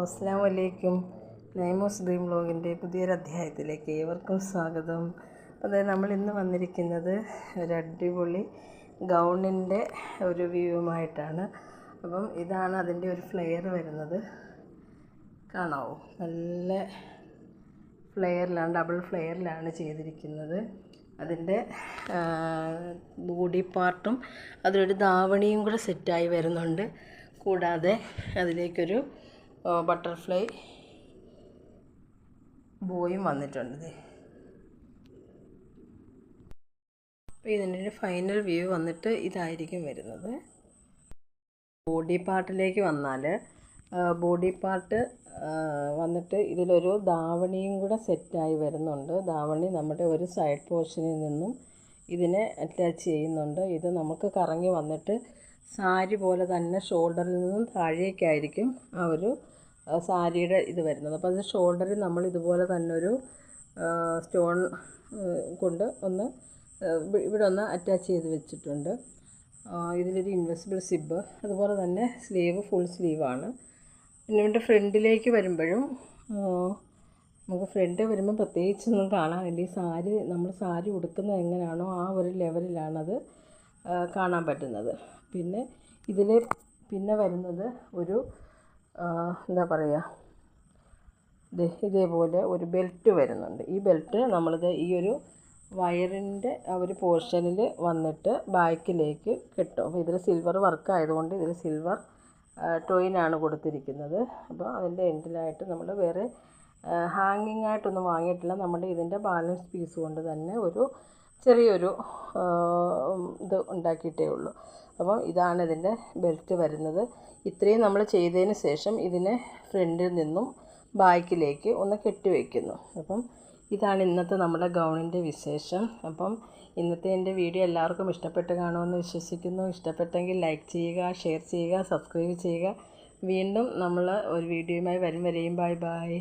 അസ്സലാമു അലൈക്കും. നൈമോസ് ഡ്രീം വ്ലോഗിൻ്റെ പുതിയൊരു അധ്യായത്തിലേക്ക് ഏവർക്കും സ്വാഗതം. അതായത് നമ്മൾ ഇന്ന് വന്നിരിക്കുന്നത് ഒരു അടിപൊളി ഗൗണിൻ്റെ ഒരു വ്യൂവുമായിട്ടാണ്. അപ്പം ഇതാണ് അതിൻ്റെ ഒരു ഫ്ലെയർ വരുന്നത്. കാണാവോ? നല്ല ഫ്ലെയറിലാണ്, ഡബിൾ ഫ്ലെയറിലാണ് ചെയ്തിരിക്കുന്നത്. അതിൻ്റെ ബോഡി പാർട്ടും അതിലൊരു ധാവണിയും കൂടെ സെറ്റായി വരുന്നുണ്ട്. കൂടാതെ അതിലേക്കൊരു ബട്ടർഫ്ലൈ ബോയും വന്നിട്ടുണ്ട്. അപ്പോൾ ഇതിൻ്റെ ഫൈനൽ വ്യൂ വന്നിട്ട് ഇതായിരിക്കും വരുന്നത്. ബോഡി പാർട്ടിലേക്ക് വന്നാൽ ബോഡി പാർട്ട് വന്നിട്ട് ഇതിലൊരു ധാവണിയും കൂടെ സെറ്റായി വരുന്നുണ്ട്. ധാവണി നമ്മുടെ ഒരു സൈഡ് പോർഷനിൽ നിന്നും ഇതിനെ അറ്റാച്ച് ചെയ്യുന്നുണ്ട്. ഇത് നമുക്ക് കറങ്ങി വന്നിട്ട് സാരി പോലെ തന്നെ ഷോൾഡറിൽ നിന്നും താഴേക്കായിരിക്കും ആ ഒരു സാരിയുടെ ഇത് വരുന്നത്. അപ്പോൾ അത് ഷോൾഡറിൽ നമ്മൾ ഇതുപോലെ തന്നെ ഒരു സ്റ്റോൺ കൊണ്ട് ഒന്ന് ഇവിടെ ഒന്ന് അറ്റാച്ച് ചെയ്ത് വെച്ചിട്ടുണ്ട്. ഇതിലൊരു ഇൻവെസിബിൾ സിബ്, അതുപോലെ തന്നെ സ്ലീവ് ഫുൾ സ്ലീവാണ്. പിന്നെ ഇവിടെ ഫ്രണ്ടിലേക്ക് വരുമ്പോഴും നമുക്ക് ഫ്രണ്ട് വരുമ്പോൾ പ്രത്യേകിച്ചൊന്നും കാണാനില്ല. ഈ സാരി നമ്മൾ സാരി ഉടുക്കുന്നത് എങ്ങനെയാണോ ആ ഒരു ലെവലിലാണത് കാണാൻ പറ്റുന്നത്. പിന്നെ ഇതിൽ പിന്നെ വരുന്നത് ഒരു എന്താ പറയുക, ഇതേപോലെ ഒരു ബെൽറ്റ് വരുന്നുണ്ട്. ഈ ബെൽറ്റ് നമ്മളിത് ഈ ഒരു വയറിൻ്റെ ആ ഒരു പോർഷനിൽ വന്നിട്ട് ബാക്കിലേക്ക് കെട്ടും. ഇതിൽ സിൽവർ വർക്ക് ആയതുകൊണ്ട് ഇതിൽ സിൽവർ ടോയിനാണ് കൊടുത്തിരിക്കുന്നത്. അപ്പോൾ അതിൻ്റെ എൻഡിലായിട്ട് നമ്മൾ വേറെ ഹാങ്ങിങ് ആയിട്ടൊന്നും വാങ്ങിയിട്ടില്ല. നമ്മുടെ ഇതിൻ്റെ ബാലൻസ് പീസ് കൊണ്ട് തന്നെ ഒരു ചെറിയൊരു ഇത് ഉണ്ടാക്കിയിട്ടേ ഉള്ളൂ. അപ്പം ഇതാണ് ഇതിൻ്റെ ബെൽറ്റ് വരുന്നത്. ഇത്രയും നമ്മൾ ചെയ്തതിന് ശേഷം ഇതിനെ ഫ്രണ്ടിൽ നിന്നും ബാക്കിലേക്ക് ഒന്ന് കെട്ടിവെക്കുന്നു. അപ്പം ഇതാണ് ഇന്നത്തെ നമ്മുടെ ഗൗണിൻ്റെ വിശേഷം. അപ്പം ഇന്നത്തെ എൻ്റെ വീഡിയോ എല്ലാവർക്കും ഇഷ്ടപ്പെട്ട് കാണുമെന്ന് വിശ്വസിക്കുന്നു. ഇഷ്ടപ്പെട്ടെങ്കിൽ ലൈക്ക് ചെയ്യുക, ഷെയർ ചെയ്യുക, സബ്സ്ക്രൈബ് ചെയ്യുക. വീണ്ടും നമ്മൾ ഒരു വീഡിയോയുമായി വരും വരെയും ബൈ ബൈ.